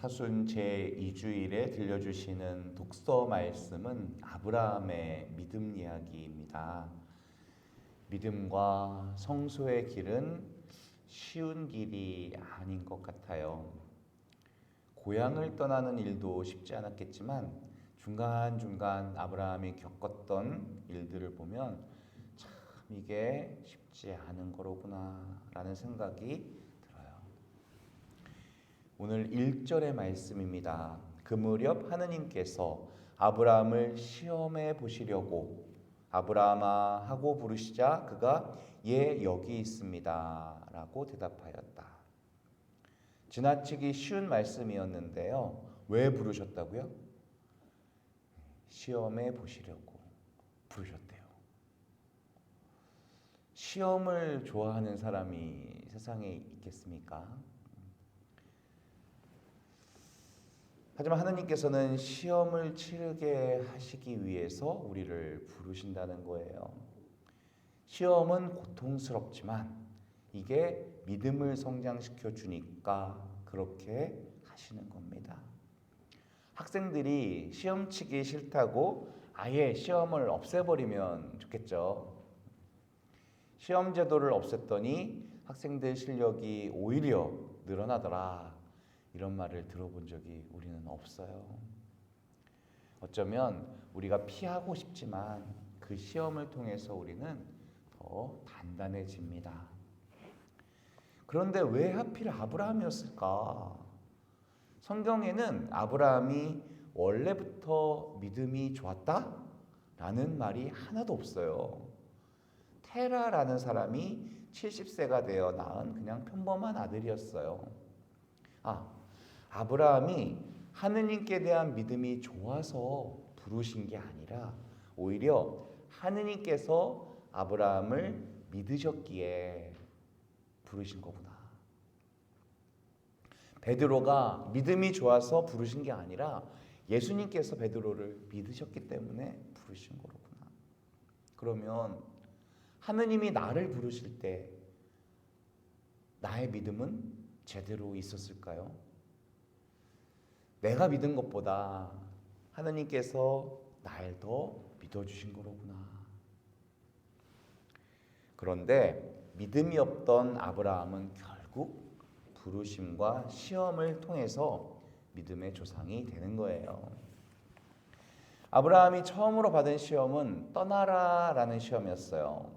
사순 제2주일에 들려주시는 독서 말씀은 아브라함의 믿음 이야기입니다. 믿음과 성소의 길은 쉬운 길이 아닌 것 같아요. 고향을 떠나는 일도 쉽지 않았겠지만 중간중간 아브라함이 겪었던 일들을 보면 참 이게 쉽지 않은 거로구나 라는 생각이 오늘 1절의 말씀입니다. 그 무렵 하느님께서 아브라함을 시험해 보시려고 아브라함아 하고 부르시자 그가 예 여기 있습니다 라고 대답하였다. 지나치기 쉬운 말씀이었는데요. 왜 부르셨다고요? 시험해 보시려고 부르셨대요. 시험을 좋아하는 사람이 세상에 있겠습니까? 하지만 하느님께서는 시험을 치르게 하시기 위해서 우리를 부르신다는 거예요. 시험은 고통스럽지만 이게 믿음을 성장시켜 주니까 그렇게 하시는 겁니다. 학생들이 시험 치기 싫다고 아예 시험을 없애버리면 좋겠죠. 시험 제도를 없앴더니 학생들 실력이 오히려 늘어나더라. 이런 말을 들어본 적이 우리는 없어요. 어쩌면 우리가 피하고 싶지만 그 시험을 통해서 우리는 더 단단해집니다. 그런데 왜 하필 아브라함이었을까? 성경에는 아브라함이 원래부터 믿음이 좋았다? 라는 말이 하나도 없어요. 테라라는 사람이 70세가 되어 낳은 그냥 평범한 아들이었어요. 아브라함이 하느님께 대한 믿음이 좋아서 부르신 게 아니라 오히려 하느님께서 아브라함을 믿으셨기에 부르신 거구나. 베드로가 믿음이 좋아서 부르신 게 아니라 예수님께서 베드로를 믿으셨기 때문에 부르신 거로구나. 그러면 하느님이 나를 부르실 때 나의 믿음은 제대로 있었을까요? 내가 믿은 것보다 하느님께서 날 더 믿어주신 거로구나. 그런데 믿음이 없던 아브라함은 결국 부르심과 시험을 통해서 믿음의 조상이 되는 거예요. 아브라함이 처음으로 받은 시험은 떠나라라는 시험이었어요.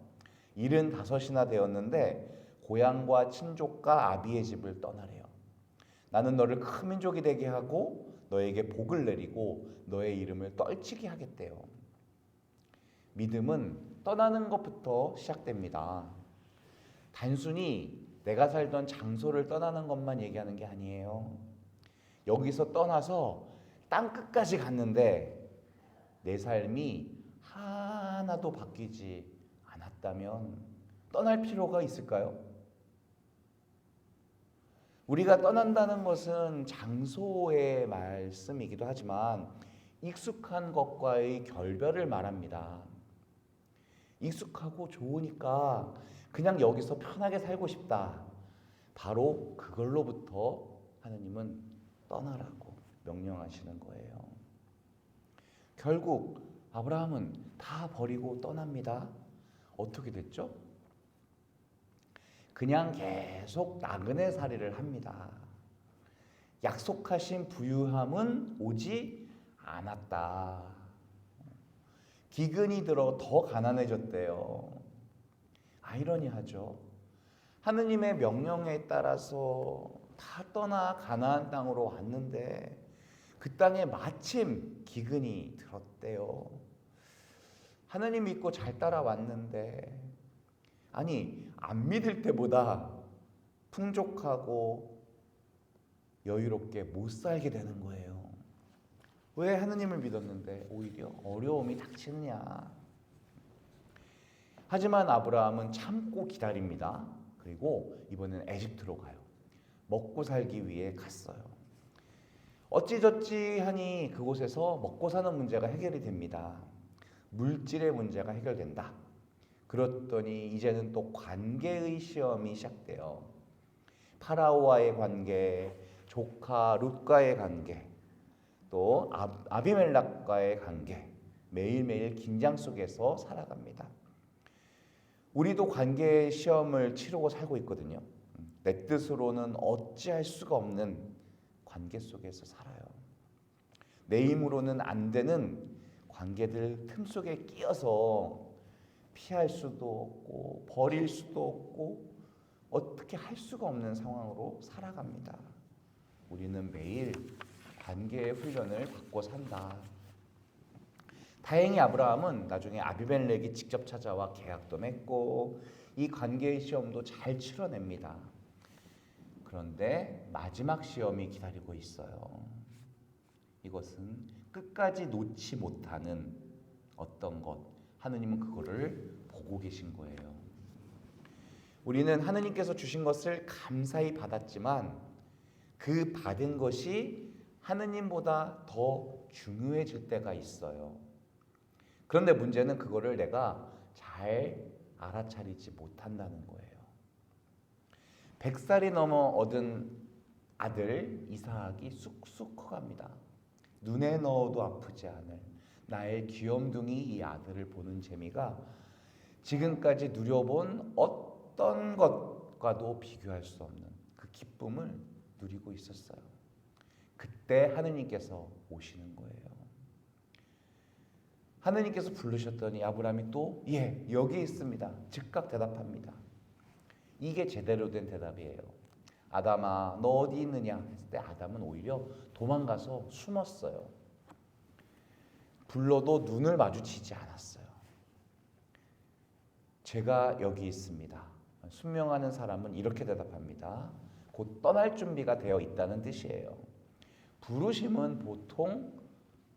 75이나 되었는데 고향과 친족과 아비의 집을 떠나래요. 나는 너를 큰 민족이 되게 하고 너에게 복을 내리고 너의 이름을 떨치게 하겠대요. 믿음은 떠나는 것부터 시작됩니다. 단순히 내가 살던 장소를 떠나는 것만 얘기하는 게 아니에요. 여기서 떠나서 땅 끝까지 갔는데 내 삶이 하나도 바뀌지 않았다면 떠날 필요가 있을까요? 우리가 떠난다는 것은 장소의 말씀이기도 하지만 익숙한 것과의 결별을 말합니다. 익숙하고 좋으니까 그냥 여기서 편하게 살고 싶다. 바로 그걸로부터 하느님은 떠나라고 명령하시는 거예요. 결국 아브라함은 다 버리고 떠납니다. 어떻게 됐죠? 그냥 계속 나그네 살이를 합니다. 약속하신 부유함은 오지 않았다. 기근이 들어 더 가난해졌대요. 아이러니하죠. 하느님의 명령에 따라서 다 떠나 가나안 땅으로 왔는데 그 땅에 마침 기근이 들었대요. 하느님 믿고 잘 따라왔는데 안 믿을 때보다 풍족하고 여유롭게 못 살게 되는 거예요. 왜 하느님을 믿었는데 오히려 어려움이 닥치느냐. 하지만 아브라함은 참고 기다립니다. 그리고 이번엔 에집트로 가요. 먹고 살기 위해 갔어요. 어찌저찌 하니 그곳에서 먹고 사는 문제가 해결이 됩니다. 물질의 문제가 해결된다. 그렇더니 이제는 또 관계의 시험이 시작돼요. 파라오와의 관계, 조카 룻과의 관계, 또 아비멜렉과의 관계, 매일매일 긴장 속에서 살아갑니다. 우리도 관계의 시험을 치르고 살고 있거든요. 내 뜻으로는 어찌할 수가 없는 관계 속에서 살아요. 내 힘으로는 안 되는 관계들 틈 속에 끼어서 피할 수도 없고 버릴 수도 없고 어떻게 할 수가 없는 상황으로 살아갑니다. 우리는 매일 관계의 훈련을 받고 산다. 다행히 아브라함은 나중에 아비멜렉이 직접 찾아와 계약도 맺고 이 관계의 시험도 잘 치러냅니다. 그런데 마지막 시험이 기다리고 있어요. 이것은 끝까지 놓지 못하는 어떤 것, 하느님은 그거를 보고 계신 거예요. 우리는 하느님께서 주신 것을 감사히 받았지만 그 받은 것이 하느님보다 더 중요해질 때가 있어요. 그런데 문제는 그거를 내가 잘 알아차리지 못한다는 거예요. 100살이 넘어 얻은 아들 이삭이 쑥쑥 커갑니다. 눈에 넣어도 아프지 않을 나의 귀염둥이 이 아들을 보는 재미가 지금까지 누려본 어떤 것과도 비교할 수 없는 그 기쁨을 누리고 있었어요. 그때 하느님께서 오시는 거예요. 하느님께서 부르셨더니 아브라함이 또 여기 있습니다. 즉각 대답합니다. 이게 제대로 된 대답이에요. 아담아 너 어디 있느냐 했을 때 아담은 오히려 도망가서 숨었어요. 불러도 눈을 마주치지 않았어요. 제가 여기 있습니다. 순명하는 사람은 이렇게 대답합니다. 곧 떠날 준비가 되어 있다는 뜻이에요. 부르심은 보통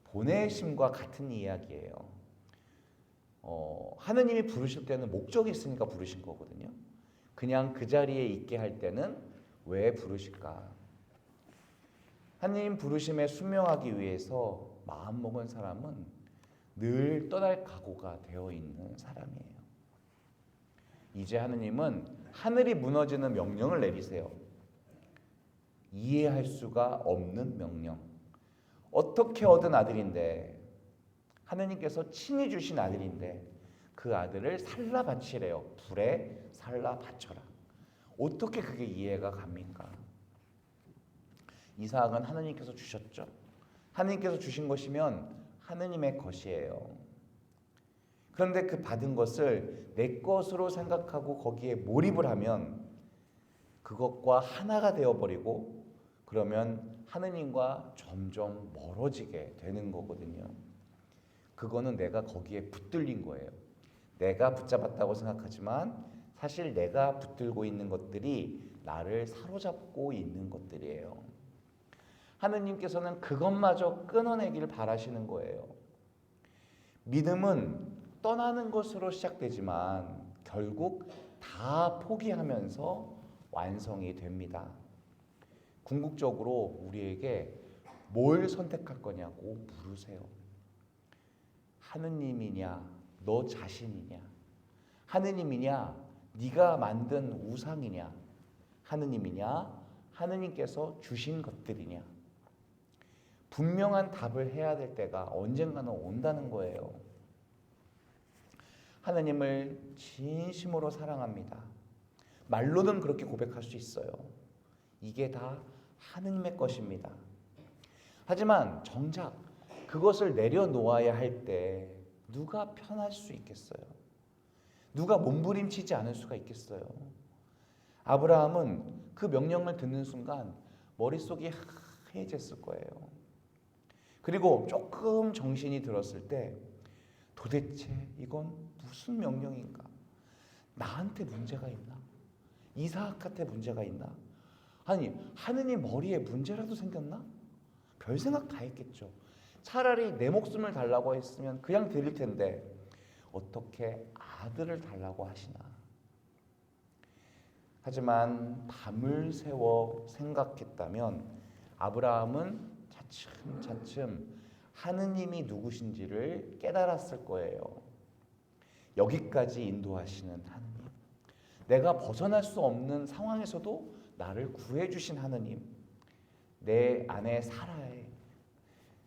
보내심과 같은 이야기예요. 하느님이 부르실 때는 목적이 있으니까 부르신 거거든요. 그냥 그 자리에 있게 할 때는 왜 부르실까? 하느님 부르심에 순명하기 위해서 마음먹은 사람은 늘 떠날 각오가 되어 있는 사람이에요. 이제 하느님은 하늘이 무너지는 명령을 내리세요. 이해할 수가 없는 명령. 어떻게 얻은 아들인데, 하느님께서 친히 주신 아들인데 그 아들을 살라 바치래요. 불에 살라 바쳐라. 어떻게 그게 이해가 갑니까? 이삭은 하느님께서 주셨죠. 하느님께서 주신 것이면 하느님의 것이에요. 그런데 그 받은 것을 내 것으로 생각하고 거기에 몰입을 하면 그것과 하나가 되어버리고 그러면 하느님과 점점 멀어지게 되는 거거든요. 그거는 내가 거기에 붙들린 거예요. 내가 붙잡았다고 생각하지만 사실 내가 붙들고 있는 것들이 나를 사로잡고 있는 것들이에요. 하느님께서는 그것마저 끊어내길 바라시는 거예요. 믿음은 떠나는 것으로 시작되지만 결국 다 포기하면서 완성이 됩니다. 궁극적으로 우리에게 뭘 선택할 거냐고 물으세요. 하느님이냐 너 자신이냐, 하느님이냐 네가 만든 우상이냐, 하느님이냐 하느님께서 주신 것들이냐. 분명한 답을 해야 될 때가 언젠가는 온다는 거예요. 하느님을 진심으로 사랑합니다. 말로는 그렇게 고백할 수 있어요. 이게 다 하느님의 것입니다. 하지만 정작 그것을 내려놓아야 할 때 누가 편할 수 있겠어요? 누가 몸부림치지 않을 수가 있겠어요? 아브라함은 그 명령을 듣는 순간 머릿속이 하얘졌을 거예요. 그리고 조금 정신이 들었을 때 도대체 이건 무슨 명령인가? 나한테 문제가 있나? 이삭한테 문제가 있나? 아니 하느님 머리에 문제라도 생겼나? 별 생각 다 했겠죠. 차라리 내 목숨을 달라고 했으면 그냥 드릴 텐데 어떻게 아들을 달라고 하시나? 하지만 밤을 새워 생각했다면 아브라함은 차츰차츰 하느님이 누구신지를 깨달았을 거예요. 여기까지 인도하시는 하느님, 내가 벗어날 수 없는 상황에서도 나를 구해주신 하느님, 내 안에 살아야 해.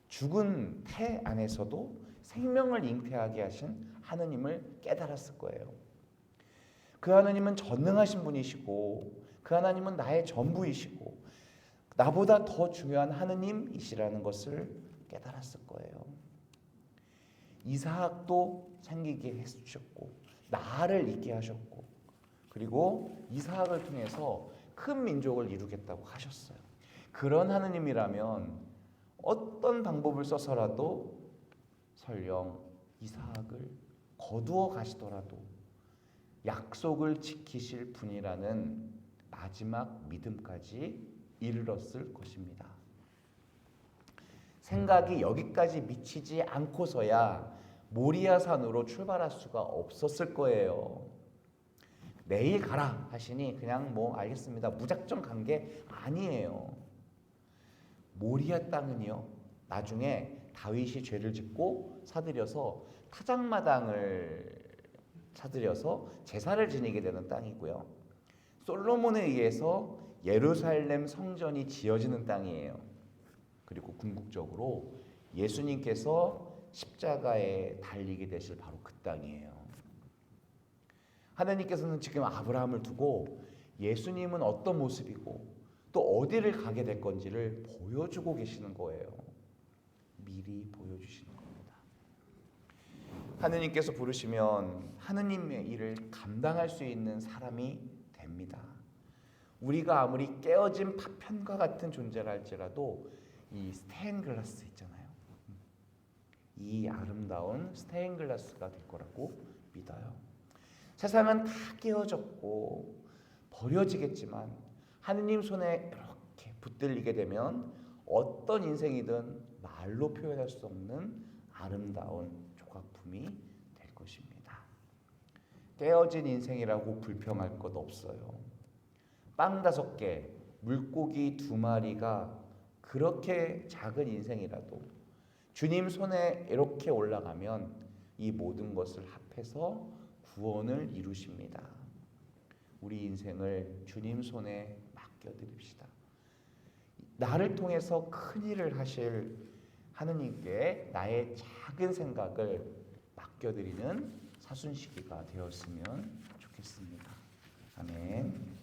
죽은 태 안에서도 생명을 잉태하게 하신 하느님을 깨달았을 거예요. 그 하느님은 전능하신 분이시고 그 하나님은 나의 전부이시고 나보다 더 중요한 하느님이시라는 것을 깨달았을 거예요. 이삭도 생기게 해주셨고 나를 있게 하셨고 그리고 이삭을 통해서 큰 민족을 이루겠다고 하셨어요. 그런 하느님이라면 어떤 방법을 써서라도 설령 이삭을 거두어 가시더라도 약속을 지키실 분이라는 마지막 믿음까지 이르렀을 것입니다. 생각이 여기까지 미치지 않고서야 모리아산으로 출발할 수가 없었을 거예요. 내일 가라 하시니 그냥 뭐 알겠습니다. 무작정 간 게 아니에요. 모리아 땅은요. 나중에 다윗이 죄를 짓고 사들여서 타작마당을 사들여서 제사를 지내게 되는 땅이고요. 솔로몬에 의해서 예루살렘 성전이 지어지는 땅이에요. 그리고 궁극적으로 예수님께서 십자가에 달리게 되실 바로 그 땅이에요. 하나님께서는 지금 아브라함을 두고 예수님은 어떤 모습이고 또 어디를 가게 될 건지를 보여주고 계시는 거예요. 미리 보여주시는 겁니다. 하느님께서 부르시면 하느님의 일을 감당할 수 있는 사람이 됩니다. 우리가 아무리 깨어진 파편과 같은 존재라 할지라도 이 스테인글라스 있잖아요. 이 아름다운 스테인글라스가 될 거라고 믿어요. 세상은 다 깨어졌고 버려지겠지만 하느님 손에 이렇게 붙들리게 되면 어떤 인생이든 말로 표현할 수 없는 아름다운 조각품이 될 것입니다. 깨어진 인생이라고 불평할 것 없어요. 빵 5개, 물고기 2마리가 그렇게 작은 인생이라도 주님 손에 이렇게 올라가면 이 모든 것을 합해서 구원을 이루십니다. 우리 인생을 주님 손에 맡겨드립시다. 나를 통해서 큰 일을 하실 하느님께 나의 작은 생각을 맡겨드리는 사순시기가 되었으면 좋겠습니다. 아멘.